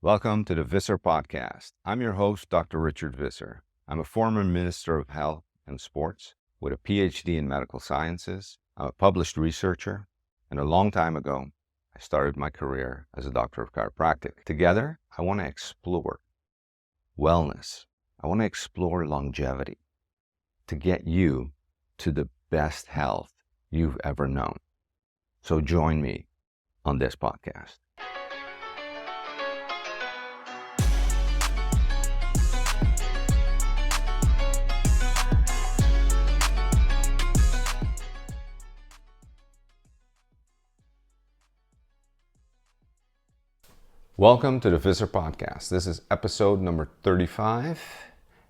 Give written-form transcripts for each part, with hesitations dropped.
Welcome to the Visser Podcast. I'm your host, Dr. Richard Visser. I'm a former Minister of Health and Sports with a PhD in medical sciences. I'm a published researcher, and a long time ago, I started my career as a doctor of chiropractic. Together, I want to explore wellness. I want to explore longevity to get you to the best health you've ever known. So join me on this podcast. Welcome to the Visser Podcast. This is episode number 35,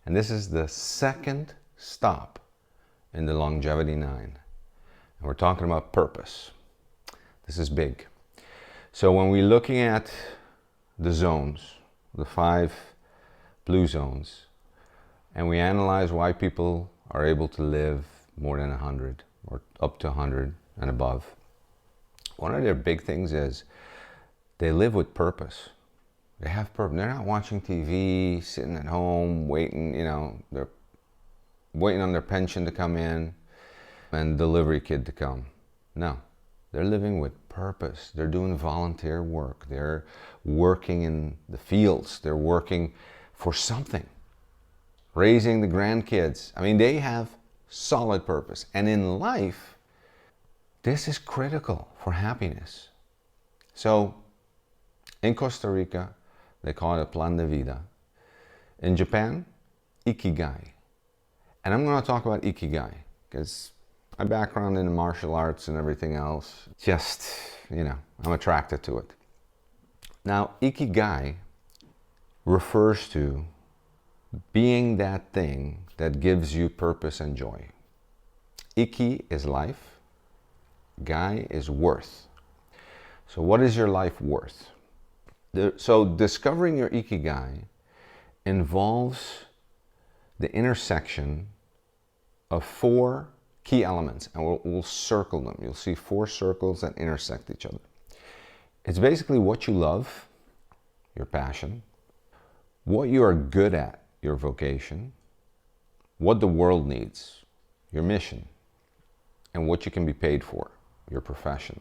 and this is the second stop in the Longevity 9. And we're talking about purpose. This is big. So when we're looking at the zones, the 5 blue zones, and we analyze why people are able to live more than 100 or up to 100 and above, one of their big things is they live with purpose. They have purpose. They're not watching TV, sitting at home, waiting, they're waiting on their pension to come in and delivery kid to come. No, they're living with purpose. They're doing volunteer work. They're working in the fields. They're working for something. Raising the grandkids. I mean, they have solid purpose. And in life, this is critical for happiness. So, in Costa Rica, they call it a plan de vida. In Japan, ikigai. And I'm going to talk about ikigai because my background in the martial arts and everything else, I'm attracted to it. Now, ikigai refers to being that thing that gives you purpose and joy. Iki is life, gai is worth. So what is your life worth? So discovering your ikigai involves the intersection of 4 key elements, and we'll circle them. You'll see 4 circles that intersect each other. It's basically what you love, your passion, what you are good at, your vocation, what the world needs, your mission, and what you can be paid for, your profession.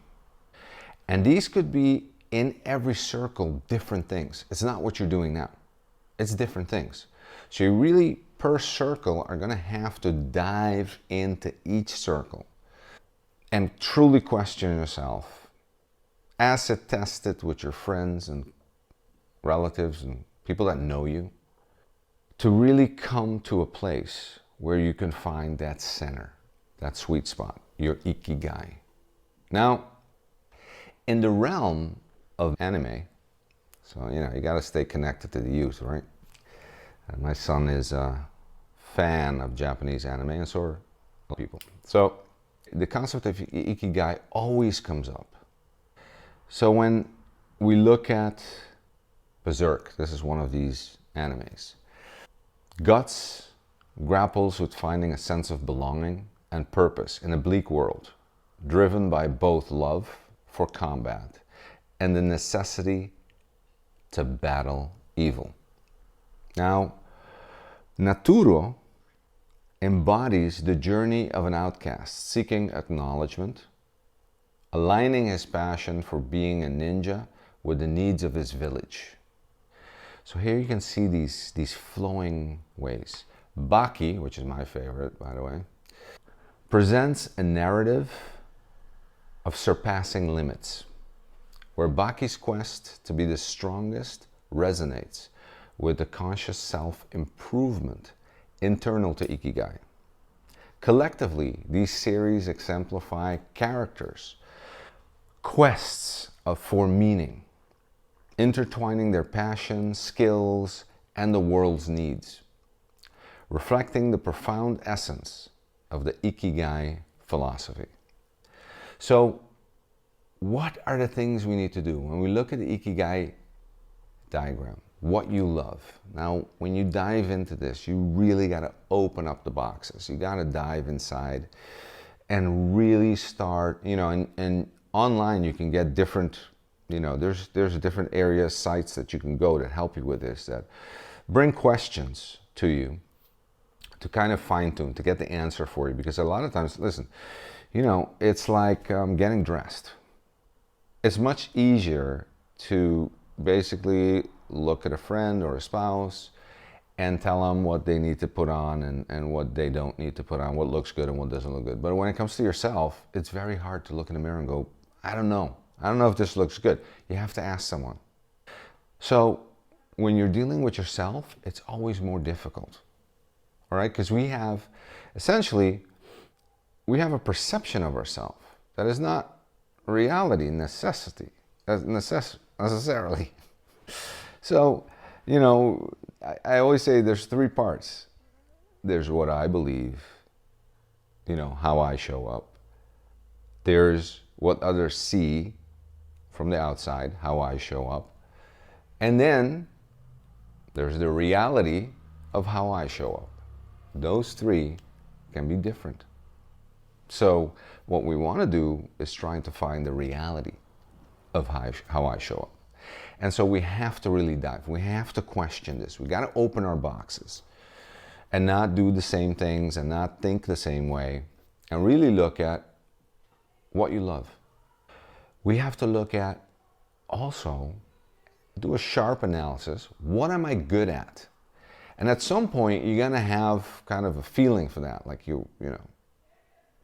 And these could be in every circle different things. It's not what you're doing now. It's different things. So you really, per circle, are going to have to dive into each circle and truly question yourself. Acid test it with your friends and relatives and people that know you to really come to a place where you can find that center, that sweet spot, your ikigai. Now, in the realm of anime, so you got to stay connected to the youth, right? My son is a fan of Japanese anime, and so are people. So the concept of ikigai always comes up. So when we look at Berserk, this is one of these animes. Guts grapples with finding a sense of belonging and purpose in a bleak world, driven by both love for combat and the necessity to battle evil. Now, Naturo embodies the journey of an outcast, seeking acknowledgement, aligning his passion for being a ninja with the needs of his village. So here you can see these flowing ways. Baki, which is my favorite, by the way, presents a narrative of surpassing limits, where Baki's quest to be the strongest resonates with the conscious self-improvement internal to Ikigai. Collectively, these series exemplify characters, quests for meaning, intertwining their passions, skills, and the world's needs, reflecting the profound essence of the Ikigai philosophy. So, what are the things we need to do when we look at the Ikigai diagram? What you love. Now, when you dive into this, you really got to open up the boxes. You got to dive inside and really start, and online you can get different there's different areas, sites that you can go that help you with this, that bring questions to you to kind of fine tune, to get the answer for you. Because a lot of times, listen, it's like getting dressed. It's much easier to basically look at a friend or a spouse and tell them what they need to put on and what they don't need to put on, what looks good and what doesn't look good. But when it comes to yourself, it's very hard to look in the mirror and go, I don't know if this looks good. You have to ask someone. So when you're dealing with yourself, it's always more difficult. All right? Because we have a perception of ourselves that is not reality, necessarily. So, I always say there's three parts. There's what I believe, how I show up. There's what others see from the outside, how I show up. And then there's the reality of how I show up. Those three can be different. So what we want to do is trying to find the reality of how I show up. And so we have to really dive. We have to question this. We got to open our boxes and not do the same things and not think the same way, and really look at what you love. We have to look at also, do a sharp analysis. What am I good at? And at some point, you're going to have kind of a feeling for that. Like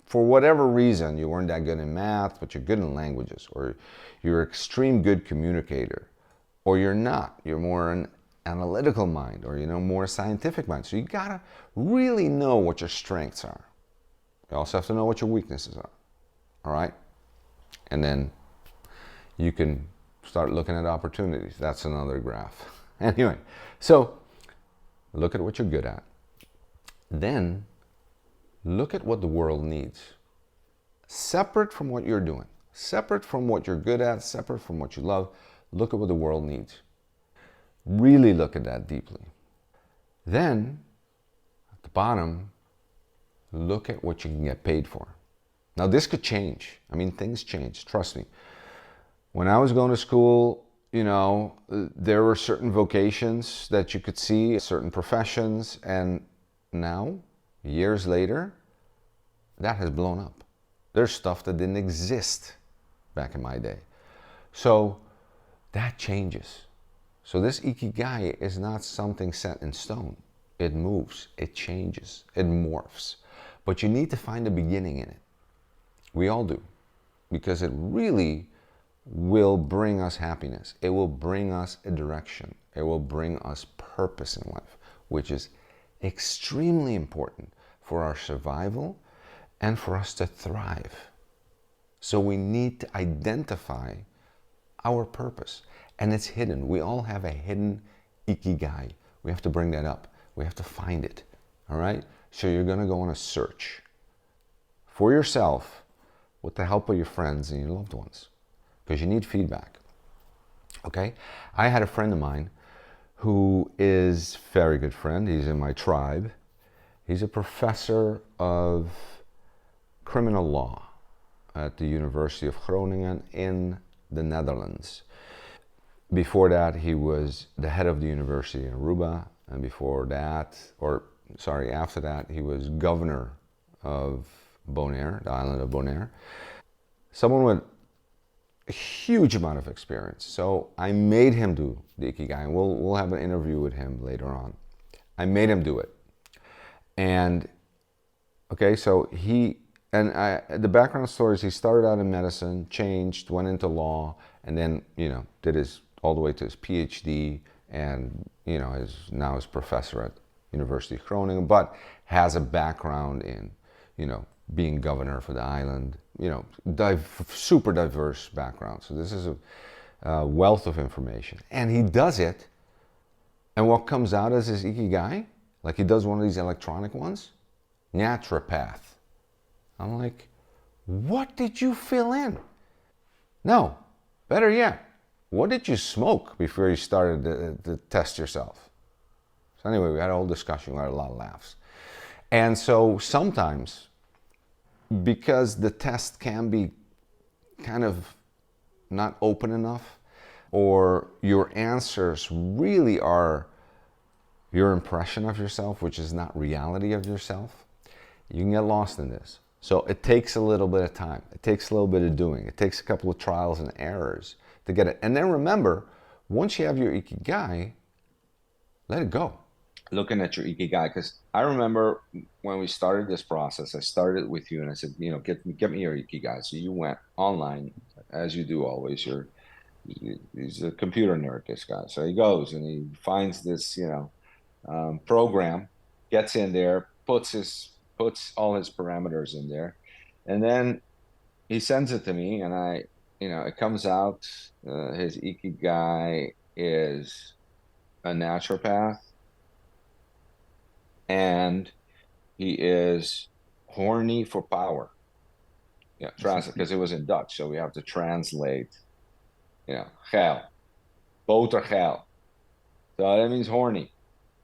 for whatever reason, you weren't that good in math, but you're good in languages, or you're an extreme good communicator, or you're not. You're more an analytical mind, or more scientific mind. So you got to really know what your strengths are. You also have to know what your weaknesses are. All right? And then you can start looking at opportunities. That's another graph. Anyway, so look at what you're good at. Then look at what the world needs. Separate from what you're doing, separate from what you're good at, separate from what you love, look at what the world needs. Really look at that deeply. Then, at the bottom, look at what you can get paid for. Now, this could change. Things change, trust me. When I was going to school, there were certain vocations that you could see, certain professions, and now, years later, that has blown up. There's stuff that didn't exist back in my day. So that changes. So this Ikigai is not something set in stone. It moves, it changes, it morphs. But you need to find a beginning in it. We all do. Because it really will bring us happiness. It will bring us a direction. It will bring us purpose in life, which is extremely important for our survival and for us to thrive. So we need to identify our purpose. And it's hidden. We all have a hidden Ikigai. We have to bring that up. We have to find it. All right? So you're going to go on a search for yourself with the help of your friends and your loved ones, because you need feedback. Okay? I had a friend of mine who is a very good friend. He's in my tribe. He's a professor of criminal law at the University of Groningen in the Netherlands. Before that, he was the head of the university in Aruba, and after that, he was governor of Bonaire, the island of Bonaire. Someone with a huge amount of experience. So I made him do the Ikigai, and we'll have an interview with him later on. I made him do it. And okay, so the background story is he started out in medicine, changed, went into law, and then, did his all the way to his PhD, and, is now his professor at University of Groningen, but has a background in, being governor for the island, super diverse background. So this is a wealth of information. And he does it, and what comes out as his Ikigai, like he does one of these electronic ones, naturopath. I'm like, what did you fill in? No, better yet, what did you smoke before you started to test yourself? So anyway, we had a whole discussion, we had a lot of laughs. And so sometimes, because the test can be kind of not open enough, or your answers really are your impression of yourself, which is not reality of yourself, you can get lost in this. So it takes a little bit of time. It takes a little bit of doing. It takes a couple of trials and errors to get it. And then remember, once you have your ikigai, let it go. Looking at your ikigai, because I remember when we started this process, I started with you and I said, get me your ikigai. So you went online, as you do always. He's a computer nerd, this guy. So he goes and he finds this, program, gets in there, puts all his parameters in there, and then he sends it to me, and it comes out. His ikigai is a naturopath, and he is horny for power. Yeah, translate because it was in Dutch, so we have to translate. Geil, botergeil. So that means horny.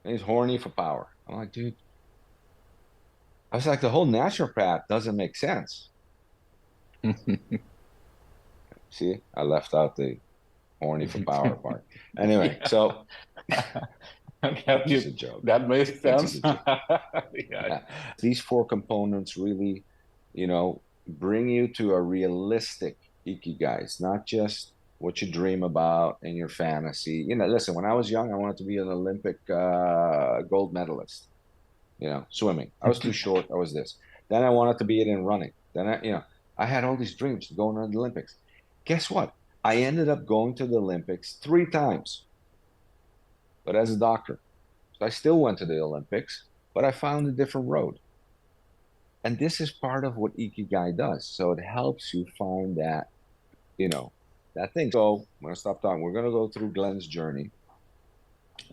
It means horny for power. I'm like, dude. I was like, the whole naturopath doesn't make sense. See, I left out the horny for power part. Anyway, so Have which is a you, joke. that makes Which is sense. a joke. Yeah. Yeah. These four components really, bring you to a realistic ikigai. It's not just what you dream about in your fantasy. Listen, when I was young, I wanted to be an Olympic gold medalist, swimming. I was too short. I was this. Then I wanted to be it in running. Then I had all these dreams to go into the Olympics. Guess what? I ended up going to the Olympics 3 times, but as a doctor. So I still went to the Olympics, but I found a different road. And this is part of what Ikigai does. So it helps you find that thing. So I'm going to stop talking. We're going to go through Glenn's journey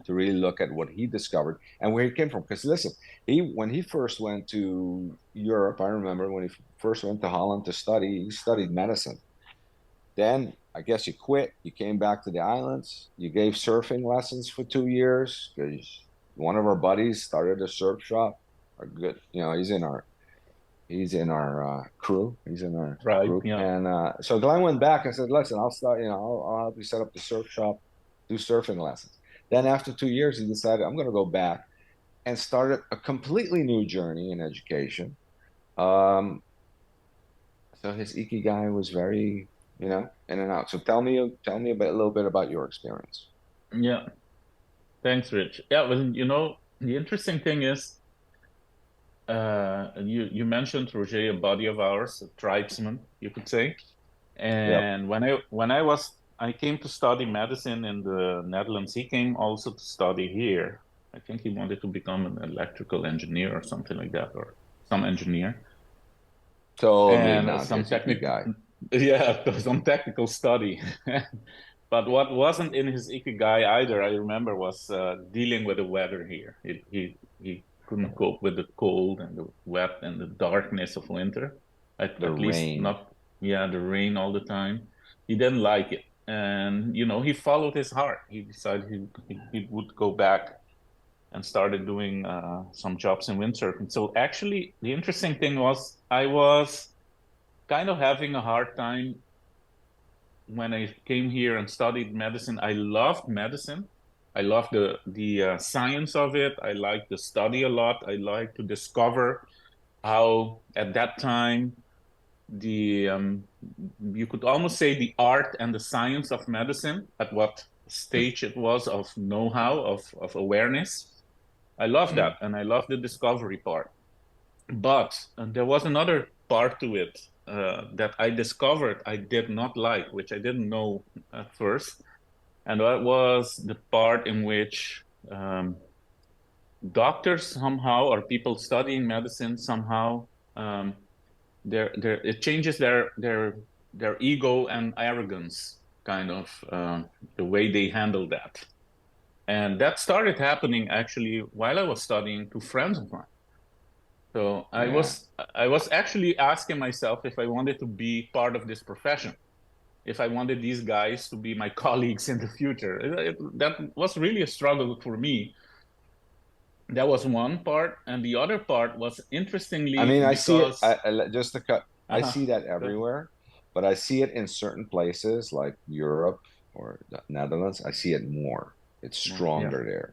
to really look at what he discovered and where he came from. Because listen, when he first went to Europe, I remember when he first went to Holland to study, he studied medicine. Then I guess you quit. You came back to the islands. You gave surfing lessons for 2 years because one of our buddies started a surf shop. A good, he's in our crew. He's in our Right. group. Yeah. And so Glenn went back and said, "Listen, I'll start. I'll help you set up the surf shop, do surfing lessons." Then after 2 years, he decided I'm going to go back and started a completely new journey in education. Um, so his ikigai was very, in and out. So tell me a little bit about your experience. Yeah. Thanks, Rich. Yeah. Well, the interesting thing is, you mentioned Roger, a buddy of ours, a tribesman, you could say. Yep, And I came to study medicine in the Netherlands. He came also to study here. I think he wanted to become an electrical engineer or something like that, or some engineer. totally And not some his technical, ikigai. yeah, some technical study. But what wasn't in his ikigai either, I remember, was dealing with the weather here. He couldn't cope with the cold and the wet and the darkness of winter. The At least rain. not, yeah, the rain all the time. He didn't like it, and he followed his heart. He decided he would go back and started doing some jobs in windsurfing. So actually, the interesting thing was I was kind of having a hard time when I came here and studied medicine. I loved medicine. I loved the science of it. I liked the study a lot. I liked to discover how at that time the you could almost say the art and the science of medicine at what stage it was of know-how of awareness. I love that, Mm. and I love the discovery part. But there was another part to it that I discovered I did not like, which I didn't know at first. And that was the part in which doctors somehow, or people studying medicine somehow, um, it changes their ego and arrogance, kind of the way they handle that. And that started happening actually while I was studying to friends of mine. So Yeah. I was actually asking myself if I wanted to be part of this profession, if I wanted these guys to be my colleagues in the future. That was really a struggle for me. That was one part, and the other part was I interestingly mean, I see it. because Just to cut, I uh-huh, see that everywhere. but I see it in certain places like Europe or the Netherlands. I see it more. It's Yeah. stronger there,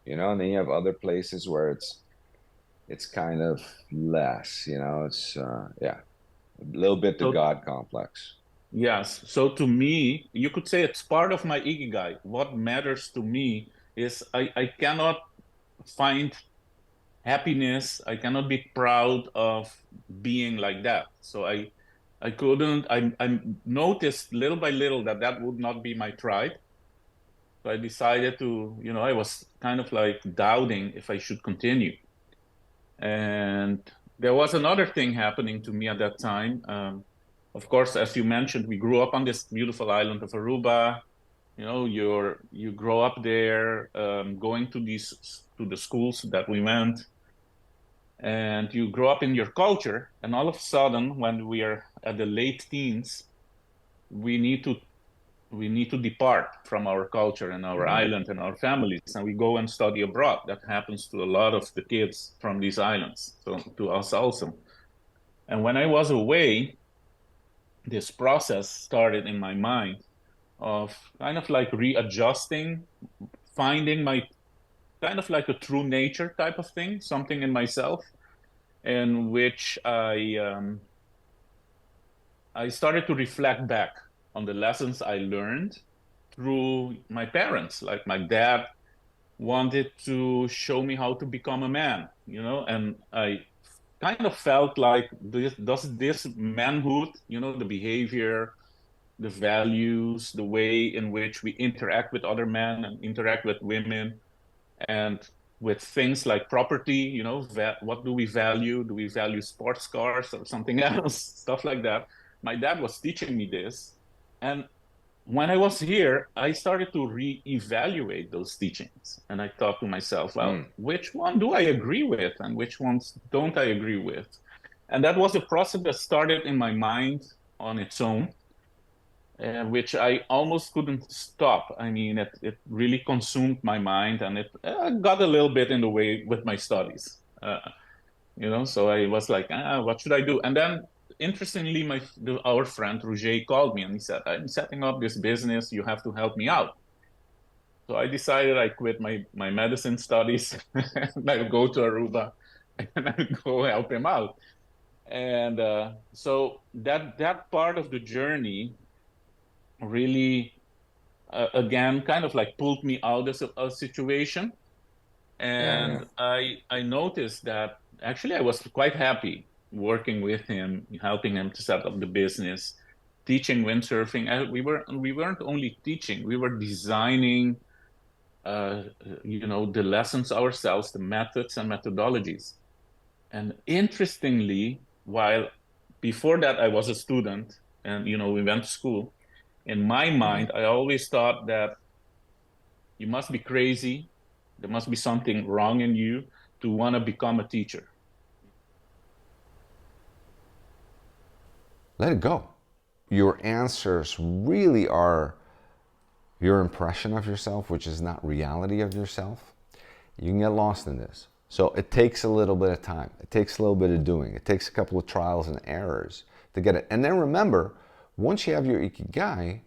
and then you have other places where it's kind of less, it's yeah, a little bit the So God complex. yes. So to me, you could say it's part of my ikigai. What matters to me is I cannot find happiness. I cannot be proud of being like that. So I couldn't. I noticed little by little that that would not be my tribe. So I decided to, I was kind of like doubting if I should continue. And there was another thing happening to me at that time. Of course, as you mentioned, we grew up on this beautiful island of Aruba. You grow up there, going to the schools that we went, and you grow up in your culture. And all of a sudden, when we are at the late teens, we need to we need to depart from our culture and our Hmm. island and our families, and we go and study abroad. That happens to a lot of the kids from these islands, so to us also. And when I was away, this process started in my mind of kind of like readjusting, finding my kind of like a true nature type of thing, something in myself in which I started to reflect back on the lessons I learned through my parents. Like my dad wanted to show me how to become a man, and I kind of felt like does this manhood, the behavior, the values, the way in which we interact with other men and interact with women, and with things like property, what do we value? Do we value sports cars or something else? Stuff like that. My dad was teaching me this. And when I was here, I started to reevaluate those teachings. And I thought to myself, well, Mm. which one do I agree with and which ones don't I agree with? And that was a process that started in my mind on its own, which I almost couldn't stop. I mean, it really consumed my mind, and it got a little bit in the way with my studies. So I was like, what should I do? And then, interestingly, our friend Roger called me and he said, I'm setting up this business. You have to help me out. So I decided I quit my medicine studies and I go to Aruba and I go help him out. And so that part of the journey really, again, kind of like pulled me out of a situation. Yeah, yeah. And I noticed that actually I was quite happy working with him, helping him to set up the business, teaching windsurfing. We weren't only teaching, we were designing, the lessons ourselves, the methods and methodologies. And interestingly, while before that I was a student and we went to school, in my Hmm. mind, I always thought that you must be crazy. There must be something wrong in you to want to become a teacher. Let it go. Your answers really are your impression of yourself, which is not reality of yourself. You can get lost in this. So it takes a little bit of time. It takes a little bit of doing. It takes a couple of trials and errors to get it. And then remember, once you have your ikigai,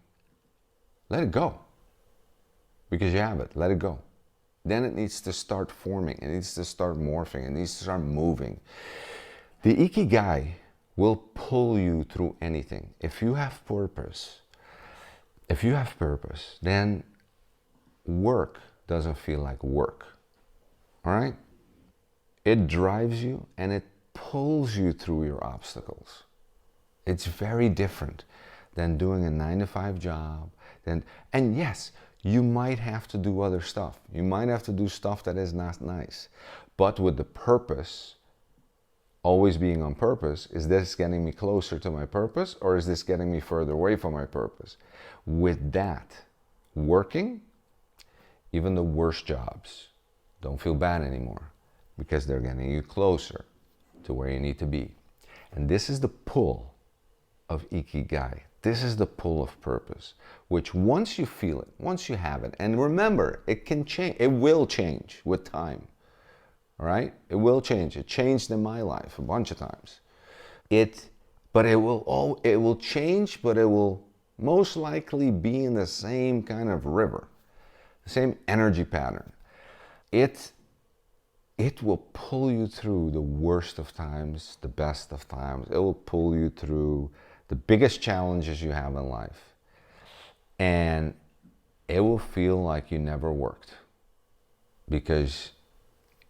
let it go. Because you have it. Let it go. Then it needs to start forming. It needs to start morphing. It needs to start moving. The ikigai will pull you through anything. If you have purpose, then work doesn't feel like work. All right? It drives you and it pulls you through your obstacles. It's very different than doing a 9-to-5 job. And yes, you might have to do other stuff. You might have to do stuff that is not nice. But with the purpose, always being on purpose, is this getting me closer to my purpose or is this getting me further away from my purpose? With that working, even the worst jobs don't feel bad anymore because they're getting you closer to where you need to be. And this is the pull of ikigai. This is the pull of purpose, which once you feel it, once you have it, and remember, it can change, it will change with time. All right? It will change. It changed in my life a bunch of times. It but it will change, but it will most likely be in the same kind of river, the same energy pattern. It will pull you through the worst of times, the best of times. It will pull you through the biggest challenges you have in life. And it will feel like you never worked because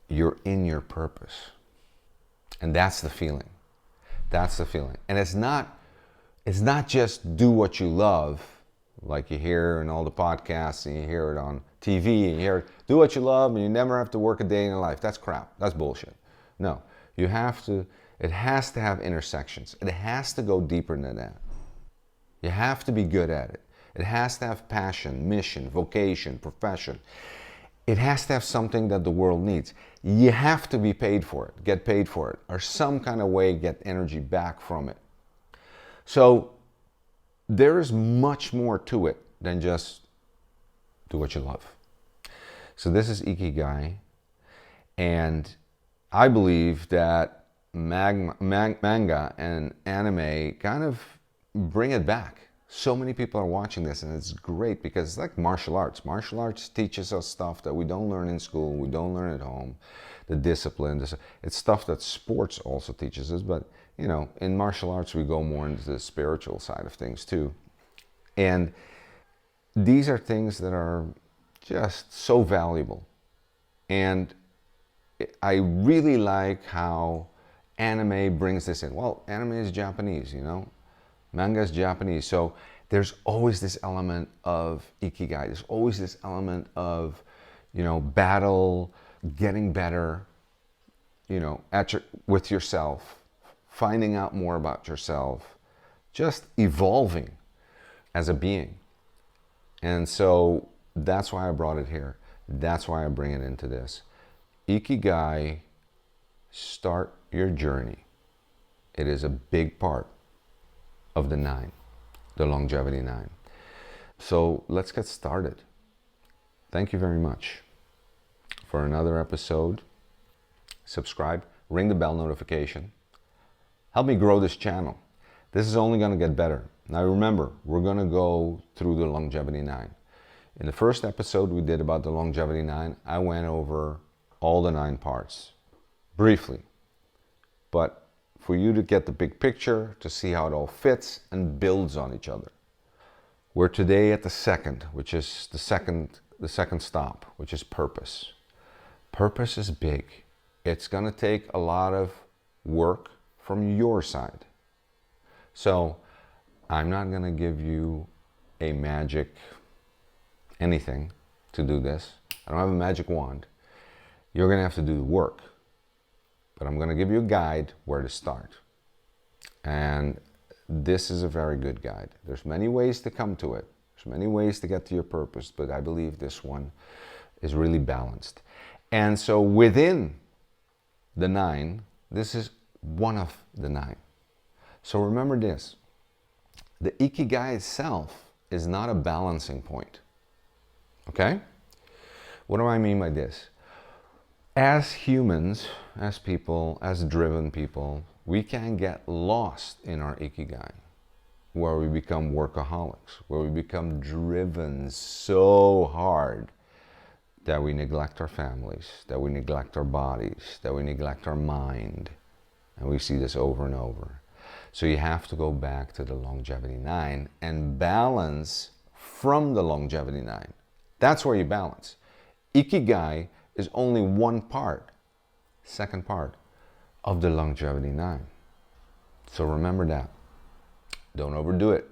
you're in your purpose. And that's the feeling. That's the feeling. And it's not just do what you love, like you hear in all the podcasts and you hear it on TV and you hear it, do what you love and you never have to work a day in your life. That's crap. That's bullshit. No, it has to have intersections. It has to go deeper than that. You have to be good at it. It has to have passion, mission, vocation, profession. It has to have something that the world needs. You have to be paid for it, get paid for it, or some kind of way get energy back from it. So there is much more to it than just do what you love. So this is Ikigai, and I believe that manga and anime kind of bring it back. So many people are watching this, and it's great because it's like martial arts. Martial arts teaches us stuff that we don't learn in school, we don't learn at home. The discipline, it's stuff that sports also teaches us, but you know, in martial arts we go more into the spiritual side of things too. And these are things that are just so valuable. And I really like how anime brings this in. Well, anime is Japanese, you know. Manga is Japanese, so there's always this element of Ikigai. There's always this element of, you know, battle, getting better, you know, with yourself, finding out more about yourself, just evolving as a being. And so that's why I brought it here. That's why I bring it into this. Ikigai, start your journey. It is a big part of the 9, the longevity 9. So let's get started. Thank you very much for another episode. Subscribe, ring the bell notification. Help me grow this channel. This is only going to get better. Now remember, we're going to go through the longevity 9. In the first episode we did about the longevity 9, I went over all the 9 parts briefly. But for you to get the big picture, to see how it all fits and builds on each other. We're today at the second, which is the second stop, which is purpose. Purpose is big. It's going to take a lot of work from your side. So I'm not going to give you a magic anything to do this. I don't have a magic wand. You're going to have to do the work. But I'm going to give you a guide where to start. And this is a very good guide. There's many ways to come to it. There's many ways to get to your purpose, but I believe this one is really balanced. And so within the 9, this is one of the 9. So remember this. The Ikigai itself is not a balancing point. Okay? What do I mean by this? As humans, as people, as driven people, we can get lost in our Ikigai, where we become workaholics, where we become driven so hard that we neglect our families, that we neglect our bodies, that we neglect our mind. And we see this over and over. So you have to go back to the longevity 9 and balance from the longevity 9. That's where you balance. Ikigai is only one part, second part of the longevity 9. So remember that. Don't overdo it,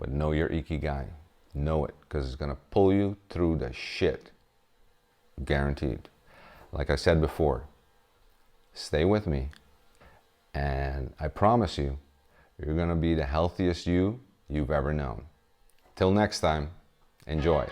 but know your Ikigai. Know it, because it's going to pull you through the shit. Guaranteed. Like I said before, stay with me, and I promise you, you're going to be the healthiest you've ever known. Till next time, enjoy.